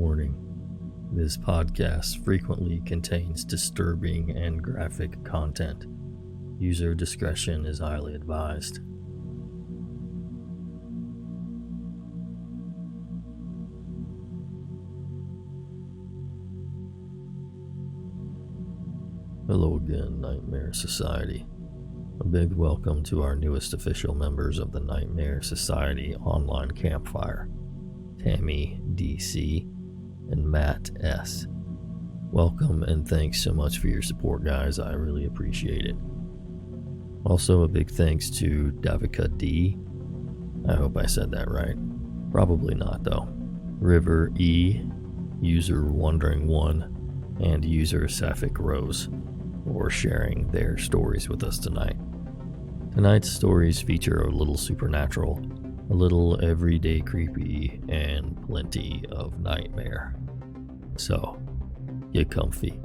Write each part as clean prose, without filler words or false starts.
Warning: this podcast frequently contains disturbing and graphic content. User discretion is highly advised. Hello again, Nightmare Society. A big welcome to our newest official members of the Nightmare Society online campfire, Tammi DC and Matt S. Welcome and thanks so much for your support, guys. I really appreciate it. Also, a big thanks to Davika D. I hope I said that right. Probably not, though. River E, user WanderingOne, and user SapphicRose for sharing their stories with us tonight. Tonight's stories feature a little supernatural, a little everyday creepy, and plenty of nightmare. So, get comfy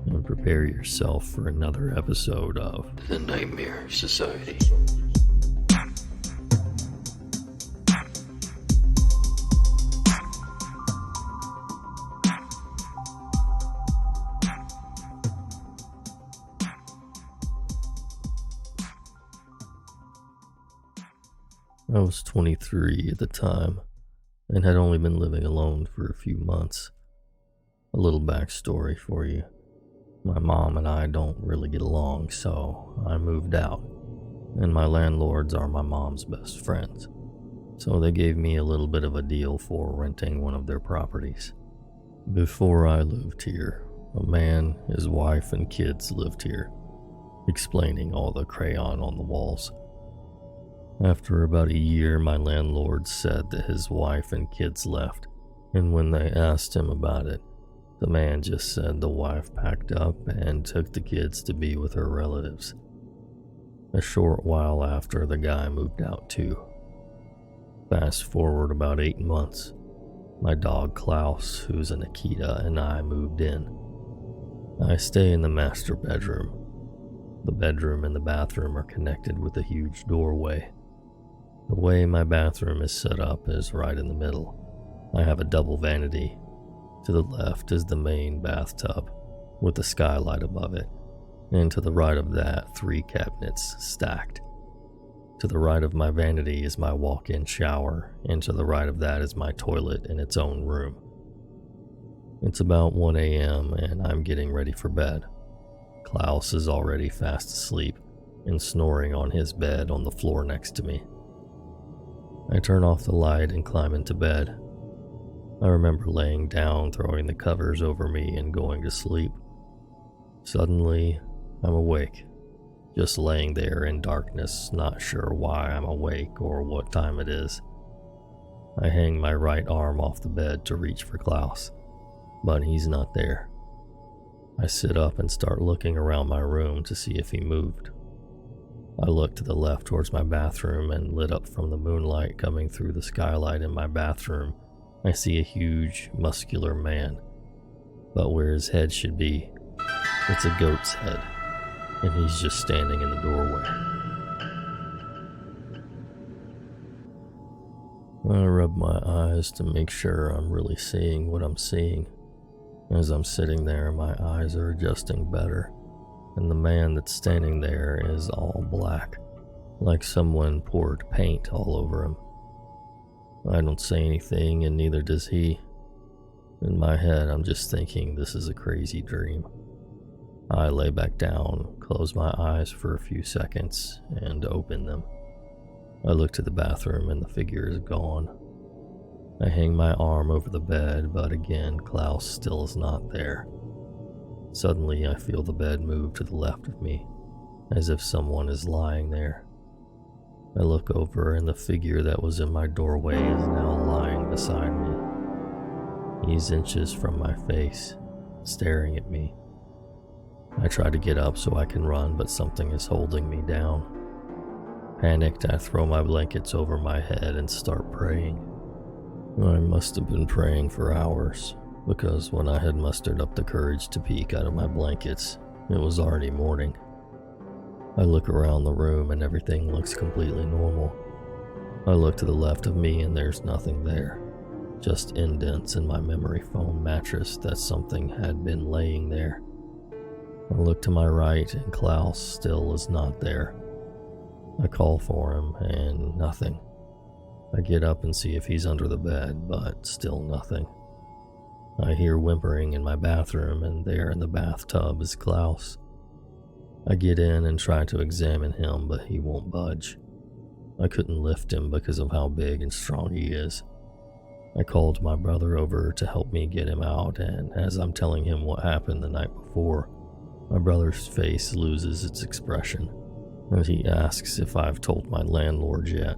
and prepare yourself for another episode of the Nightmare Society. I was 23 at the time and had only been living alone for a few months. A little backstory for you. My mom and I don't really get along, so I moved out, and my landlords are my mom's best friends. So they gave me a little bit of a deal for renting one of their properties. Before I lived here, a man, his wife, and kids lived here, explaining all the crayon on the walls. After about a year, my landlord said that his wife and kids left, and when they asked him about it, the man just said the wife packed up and took the kids to be with her relatives. A short while after, the guy moved out too. Fast forward about 8 months, my dog Klaus, who's an Akita, and I moved in. I stay in the master bedroom. The bedroom and the bathroom are connected with a huge doorway. The way my bathroom is set up is right in the middle. I have a double vanity. To the left is the main bathtub, with a skylight above it, and to the right of that, 3 cabinets stacked. To the right of my vanity is my walk-in shower, and to the right of that is my toilet in its own room. It's about 1 a.m. and I'm getting ready for bed. Klaus is already fast asleep and snoring on his bed on the floor next to me. I turn off the light and climb into bed. I remember laying down, throwing the covers over me, and going to sleep. Suddenly, I'm awake, just laying there in darkness, not sure why I'm awake or what time it is. I hang my right arm off the bed to reach for Klaus, but he's not there. I sit up and start looking around my room to see if he moved. I look to the left towards my bathroom, and lit up from the moonlight coming through the skylight in my bathroom, I see a huge, muscular man, but where his head should be, it's a goat's head, and he's just standing in the doorway. I rub my eyes to make sure I'm really seeing what I'm seeing. As I'm sitting there, my eyes are adjusting better, and the man that's standing there is all black, like someone poured paint all over him. I don't say anything, and neither does he. In my head, I'm just thinking this is a crazy dream. I lay back down, close my eyes for a few seconds, and open them. I look to the bathroom, and the figure is gone. I hang my arm over the bed, but again, Klaus still is not there. Suddenly, I feel the bed move to the left of me, as if someone is lying there. I look over, and the figure that was in my doorway is now lying beside me. He's inches from my face, staring at me. I try to get up so I can run, but something is holding me down. Panicked, I throw my blankets over my head and start praying. I must have been praying for hours, because when I had mustered up the courage to peek out of my blankets, it was already morning. I look around the room and everything looks completely normal. I look to the left of me and there's nothing there. just indents in my memory foam mattress that something had been laying there. I look to my right and Klaus still is not there. I call for him and nothing. I get up and see if he's under the bed, but still nothing. I hear whimpering in my bathroom, and there in the bathtub is Klaus. I get in and try to examine him, but he won't budge. I couldn't lift him because of how big and strong he is. I called my brother over to help me get him out, and as I'm telling him what happened the night before, my brother's face loses its expression, and he asks if I've told my landlord yet.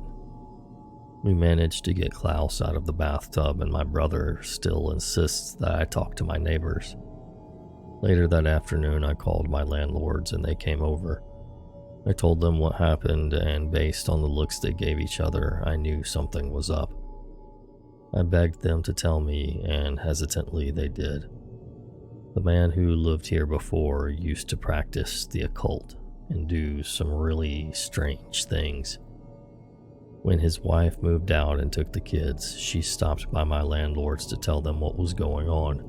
We managed to get Klaus out of the bathtub, and my brother still insists that I talk to my neighbors. Later that afternoon, I called my landlords and they came over. I told them what happened, and based on the looks they gave each other, I knew something was up. I begged them to tell me, and hesitantly they did. The man who lived here before used to practice the occult and do some really strange things. When his wife moved out and took the kids, she stopped by my landlords to tell them what was going on.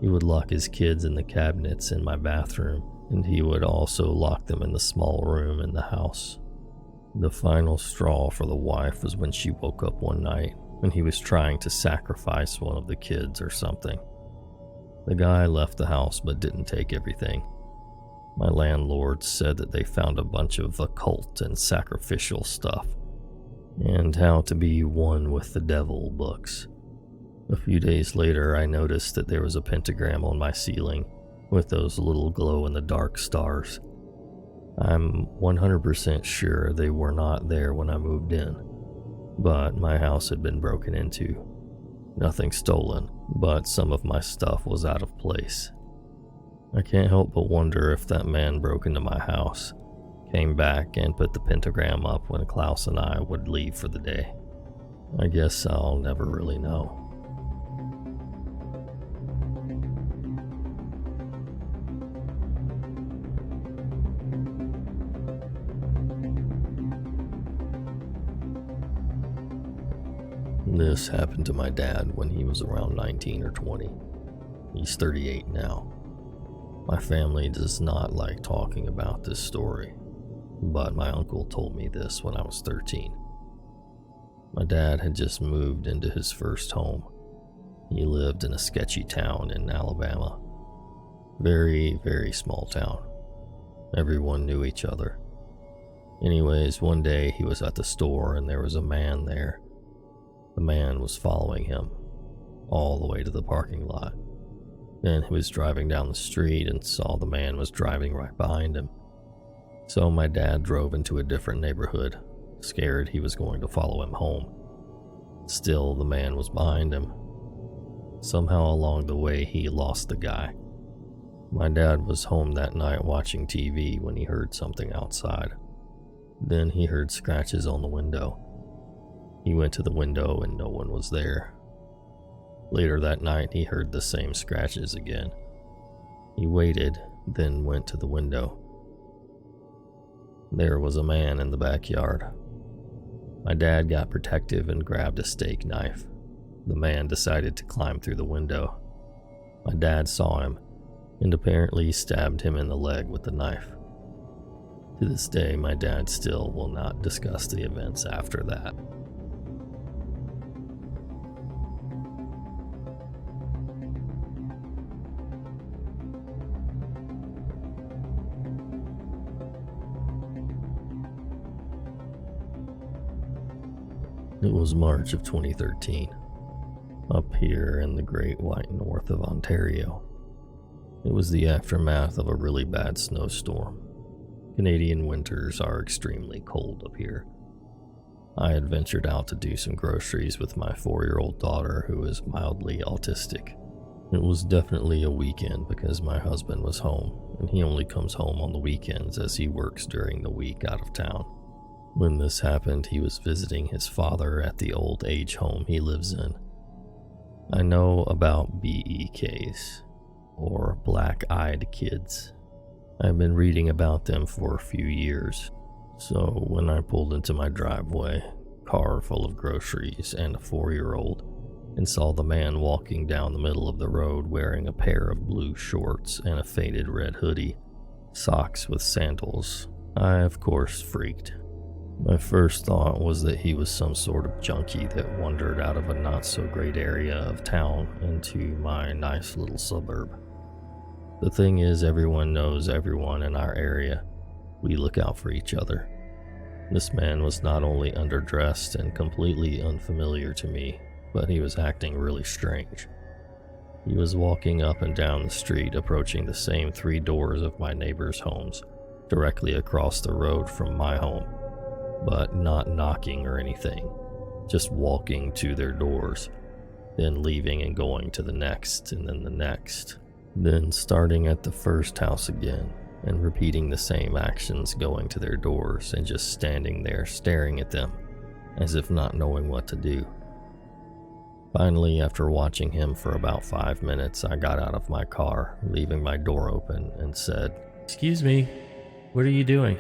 He would lock his kids in the cabinets in my bathroom, and he would also lock them in the small room in the house. The final straw for the wife was when she woke up one night and he was trying to sacrifice one of the kids or something. The guy left the house but didn't take everything. My landlord said that they found a bunch of occult and sacrificial stuff, and how to be one with the devil books. A few days later, I noticed that there was a pentagram on my ceiling with those little glow-in-the-dark stars. I'm 100% sure they were not there when I moved in, but my house had been broken into. Nothing stolen, but some of my stuff was out of place. I can't help but wonder if that man broke into my house, came back and put the pentagram up when Klaus and I would leave for the day. I guess I'll never really know. This happened to my dad when he was around 19 or 20. He's 38 now. My family does not like talking about this story, but my uncle told me this when I was 13. My dad had just moved into his first home. He lived in a sketchy town in Alabama. Very, very small town. Everyone knew each other. Anyways, one day he was at the store and there was a man there. The man was following him all the way to the parking lot. Then he was driving down the street and saw the man was driving right behind him. So my dad drove into a different neighborhood, scared he was going to follow him home. Still, the man was behind him. Somehow along the way, he lost the guy. My dad was home that night watching TV when he heard something outside. Then he heard scratches on the window. He went to the window and no one was there. Later that night, he heard the same scratches again. He waited, then went to the window. There was a man in the backyard. My dad got protective and grabbed a steak knife. The man decided to climb through the window. My dad saw him and apparently stabbed him in the leg with the knife. To this day, my dad still will not discuss the events after that. It was March of 2013, up here in the Great White North of Ontario. It was the aftermath of a really bad snowstorm. Canadian winters are extremely cold up here. I had ventured out to do some groceries with my 4-year-old daughter who is mildly autistic. It was definitely a weekend because my husband was home, and he only comes home on the weekends as he works during the week out of town. When this happened, he was visiting his father at the old age home he lives in. I know about BEKs, or black-eyed kids. I've been reading about them for a few years, so when I pulled into my driveway, car full of groceries and a 4-year-old, and saw the man walking down the middle of the road wearing a pair of blue shorts and a faded red hoodie, socks with sandals. I, of course, freaked. My first thought was that he was some sort of junkie that wandered out of a not-so-great area of town into my nice little suburb. The thing is, everyone knows everyone in our area. We look out for each other. This man was not only underdressed and completely unfamiliar to me, but he was acting really strange. He was walking up and down the street, approaching the same 3 doors of my neighbors' homes, directly across the road from my home, but not knocking or anything, just walking to their doors, then leaving and going to the next, and then the next, then starting at the first house again, and repeating the same actions, going to their doors and just standing there staring at them, as if not knowing what to do. Finally, after watching him for about 5 minutes, I got out of my car, leaving my door open, and said, "Excuse me, what are you doing?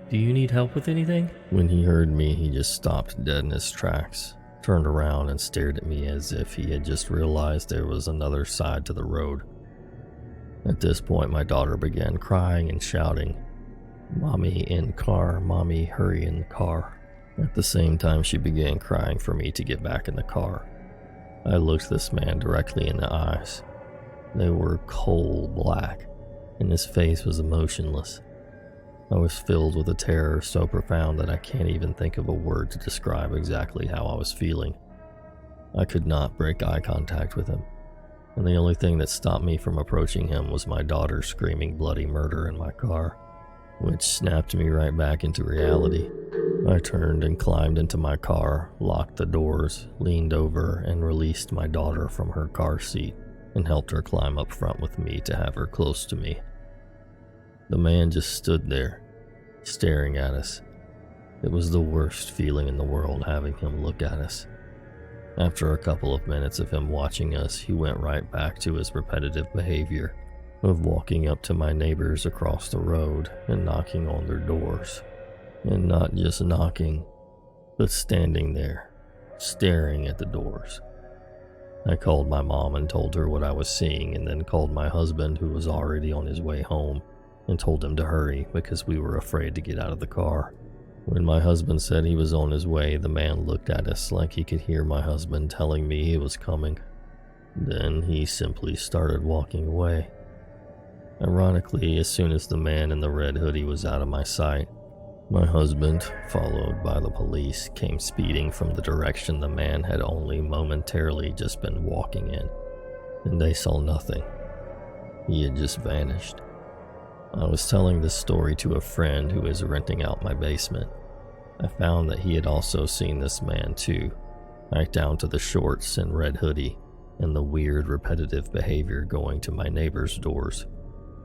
Do you need help with anything?" When he heard me, he just stopped dead in his tracks, turned around and stared at me as if he had just realized there was another side to the road. At this point, my daughter began crying and shouting, "Mommy, in car, Mommy, hurry in the car." At the same time, she began crying for me to get back in the car. I looked this man directly in the eyes. They were coal black, and his face was emotionless. I was filled with a terror so profound that I can't even think of a word to describe exactly how I was feeling. I could not break eye contact with him, and the only thing that stopped me from approaching him was my daughter screaming bloody murder in my car, which snapped me right back into reality. I turned and climbed into my car, locked the doors, leaned over, and released my daughter from her car seat and helped her climb up front with me to have her close to me. The man just stood there, staring at us. It was the worst feeling in the world having him look at us. After a couple of minutes of him watching us, he went right back to his repetitive behavior of walking up to my neighbors across the road and knocking on their doors. And not just knocking, but standing there, staring at the doors. I called my mom and told her what I was seeing, and then called my husband, who was already on his way home, and told him to hurry because we were afraid to get out of the car. When my husband said he was on his way, the man looked at us like he could hear my husband telling me he was coming. Then he simply started walking away. Ironically, as soon as the man in the red hoodie was out of my sight, my husband, followed by the police, came speeding from the direction the man had only momentarily just been walking in, and they saw nothing. He had just vanished. I was telling this story to a friend who is renting out my basement. I found that he had also seen this man too, right down to the shorts and red hoodie, and the weird repetitive behavior going to my neighbors' doors,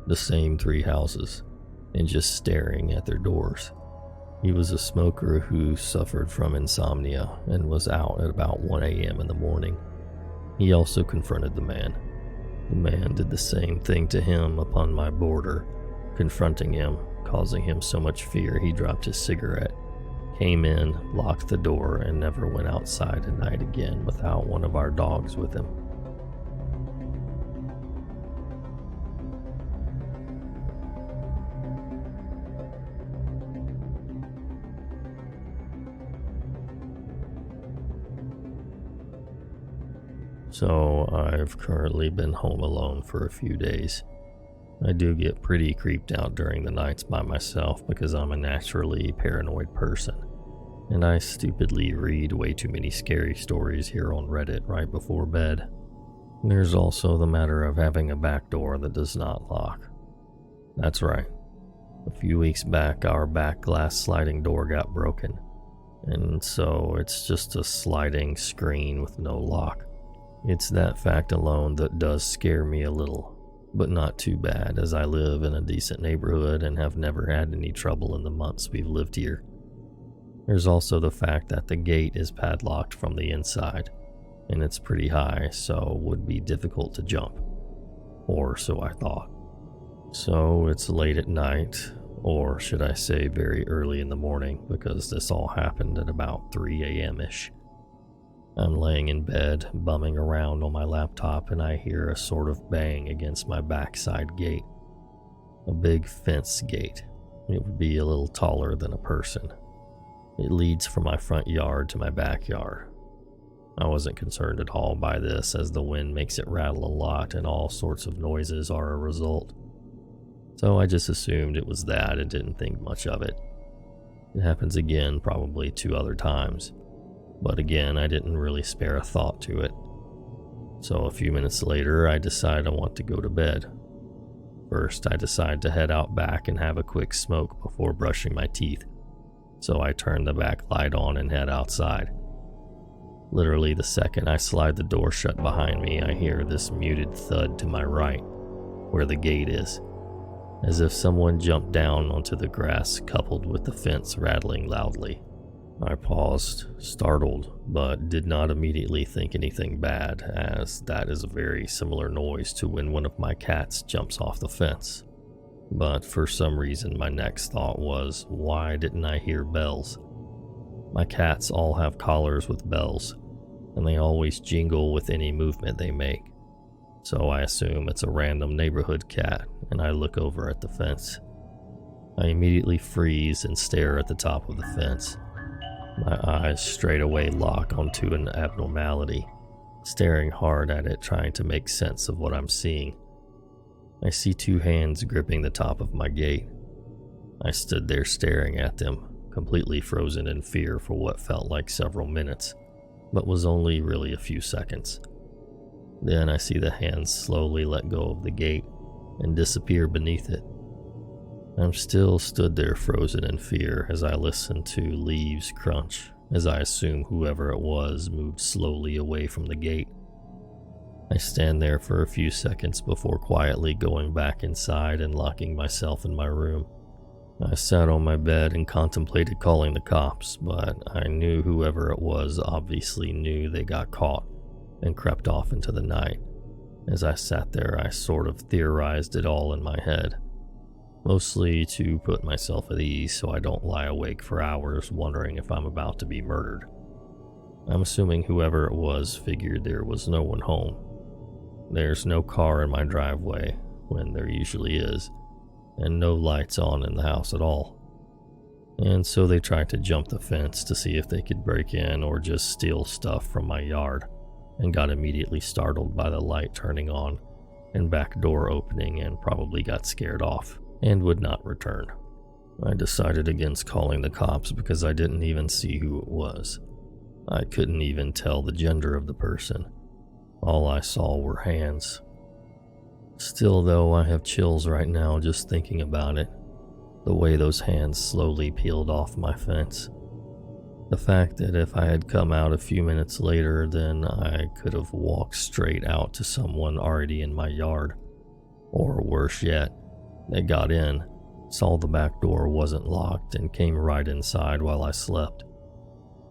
the same 3 houses, and just staring at their doors. He was a smoker who suffered from insomnia and was out at about 1 a.m. in the morning. He also confronted the man. The man did the same thing to him upon my border, confronting him, causing him so much fear he dropped his cigarette, came in, locked the door, and never went outside at night again without one of our dogs with him. So I've currently been home alone for a few days. I do get pretty creeped out during the nights by myself because I'm a naturally paranoid person, and I stupidly read way too many scary stories here on Reddit right before bed. There's also the matter of having a back door that does not lock. That's right. A few weeks back, our back glass sliding door got broken, and so it's just a sliding screen with no lock. It's that fact alone that does scare me a little, but not too bad, as I live in a decent neighborhood and have never had any trouble in the months we've lived here. There's also the fact that the gate is padlocked from the inside, and it's pretty high, so would be difficult to jump. Or so I thought. So it's late at night, or should I say very early in the morning, because this all happened at about 3 a.m.-ish. I'm laying in bed, bumming around on my laptop, and I hear a sort of bang against my backside gate. A big fence gate. It would be a little taller than a person. It leads from my front yard to my backyard. I wasn't concerned at all by this, as the wind makes it rattle a lot and all sorts of noises are a result. So I just assumed it was that and didn't think much of it. It happens again probably 2 other times, but again I didn't really spare a thought to it. So a few minutes later I decide I want to go to bed. First I decide to head out back and have a quick smoke before brushing my teeth. So I turn the back light on and head outside. Literally the second I slide the door shut behind me, I hear this muted thud to my right, where the gate is, as if someone jumped down onto the grass coupled with the fence rattling loudly. I paused, startled, but did not immediately think anything bad, as that is a very similar noise to when one of my cats jumps off the fence. But for some reason my next thought was, why didn't I hear bells? My cats all have collars with bells, and they always jingle with any movement they make. So I assume it's a random neighborhood cat, and I look over at the fence. I immediately freeze and stare at the top of the fence. My eyes straight away lock onto an abnormality, staring hard at it, trying to make sense of what I'm seeing. I see 2 hands gripping the top of my gate. I stood there staring at them, completely frozen in fear for what felt like several minutes, but was only really a few seconds. Then I see the hands slowly let go of the gate and disappear beneath it. I'm still stood there frozen in fear as I listen to leaves crunch, as I assume whoever it was moved slowly away from the gate. I stand there for a few seconds before quietly going back inside and locking myself in my room. I sat on my bed and contemplated calling the cops, but I knew whoever it was obviously knew they got caught and crept off into the night. As I sat there, I sort of theorized it all in my head, mostly to put myself at ease so I don't lie awake for hours wondering if I'm about to be murdered. I'm assuming whoever it was figured there was no one home. There's no car in my driveway, when there usually is, and no lights on in the house at all. And so they tried to jump the fence to see if they could break in or just steal stuff from my yard, and got immediately startled by the light turning on and back door opening and probably got scared off and would not return. I decided against calling the cops because I didn't even see who it was. I couldn't even tell the gender of the person. All I saw were hands. Still though, I have chills right now just thinking about it. The way those hands slowly peeled off my fence. The fact that if I had come out a few minutes later, then I could have walked straight out to someone already in my yard. Or worse yet, they got in, saw the back door wasn't locked, and came right inside while I slept.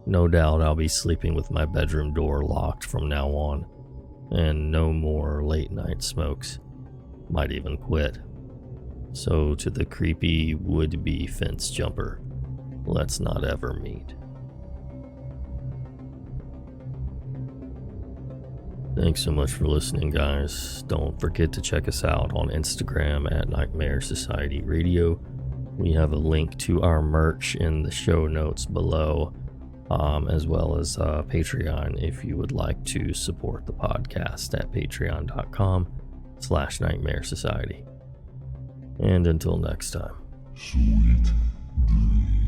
No doubt I'll be sleeping with my bedroom door locked from now on, and no more late night smokes. Might even quit. So to the creepy would-be fence jumper, let's not ever meet. Thanks so much for listening, guys. Don't forget to check us out on Instagram at Nightmare Society Radio. We have a link to our merch in the show notes below, as well as Patreon if you would like to support the podcast at patreon.com/Nightmare Society. And until next time. Sweet dreams.